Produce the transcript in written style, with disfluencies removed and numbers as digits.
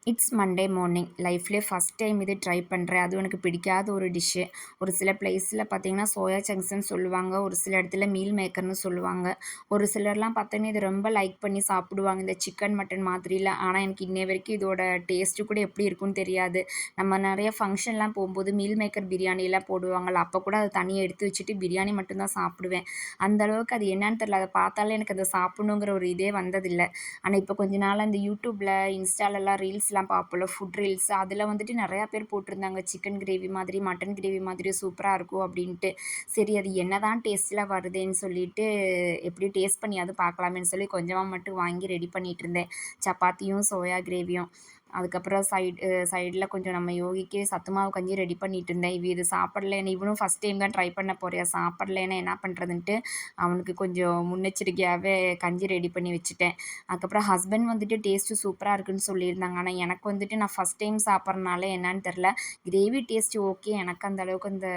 It's Monday morning. லைஃப்லயே first time இது try பண்ணுறேன். அதுவும் எனக்கு பிடிக்காத ஒரு டிஷ்ஷு. ஒரு சில பிளேஸில் பார்த்தீங்கன்னா, சோயா சங்க்ஸ்ன்னு சொல்லுவாங்க. ஒரு சில இடத்துல மீல் மேக்கர்ன்னு சொல்லுவாங்க. ஒரு சிலர்லாம் பார்த்தீங்கன்னா, இத ரொம்ப லைக் பண்ணி சாப்பிடுவாங்க. இந்த சிக்கன், மட்டன் மாதிரிலாம். ஆனா, எனக்கு இன்னைய வரைக்கும் இதோட டேஸ்ட்டு கூட எப்படி இருக்கும்னு தெரியாது. நம்ம நெறைய ஃபங்ஷன்லாம் போம்போது மீல் மேக்கர் பிரியாணிலாம் போடுவாங்கல்ல, அப்போ கூட அத தனியா எடுத்து வச்சுட்டு பிரியாணி மட்டும் தான் சாப்பிடுவேன். அந்த அளவுக்கு அது என்னன்னு தெரியல. அத பார்த்தாலே எனக்கு அத சாப்பிடணுங்கிற ஒரு இதே வந்ததில்ல. ஆனா, இப்போ கொஞ்ச நாளா இந்த யூடியூப்ல, இன்ஸ்டாலலாம் ரீல்ஸ்லாம் பார்ப்போம்ல, ஃபுட் ரீல்ஸ். அதில வந்துட்டு நெறையா பேர் போட்டிருந்தாங்க. சிக்கன் கிரேவி மாதிரி, மட்டன் கிரேவி மாதிரி சூப்பரா இருக்கும் அப்டின்ட்டு. சரி அது என்னதான் டேஸ்ட்ல வருதேன்னு சொல்லிட்டு, எப்படியும் டேஸ்ட் பண்ணியாவது பார்க்கலாமேன்னு சொல்லி கொஞ்சமா மட்டும் வாங்கி ரெடி பண்ணிட்டு இருந்தேன். சப்பாத்தியும், சோயா கிரேவியும். அதுக்கப்புறம் சைடுல கொஞ்சம் நம்ம யோகிக்கு சத்து மாவு கஞ்சி ரெடி பண்ணிட்டு இருந்தேன். இது சாப்பிடலன்னு இவனும் ஃபர்ஸ்ட் டைம் தான் ட்ரை பண்ண போறியா, சாப்பிடலன்னா என்ன பண்றதுன்ட்டு, அவனுக்கு கொஞ்சம் முன்னெச்சரிக்கையாவே கஞ்சி ரெடி பண்ணி வச்சுட்டேன். அதுக்கப்புறம் ஹஸ்பண்ட் வந்துட்டு டேஸ்ட்டு சூப்பரா இருக்குன்னு சொல்லியிருந்தாங்க. ஆனா எனக்கு வந்துட்டு நான் ஃபர்ஸ்ட் டைம் சாப்பிட்றனால என்னன்னு தெரில. Gravy taste okay. எனக்கு அந்த அளவுக்கு அந்த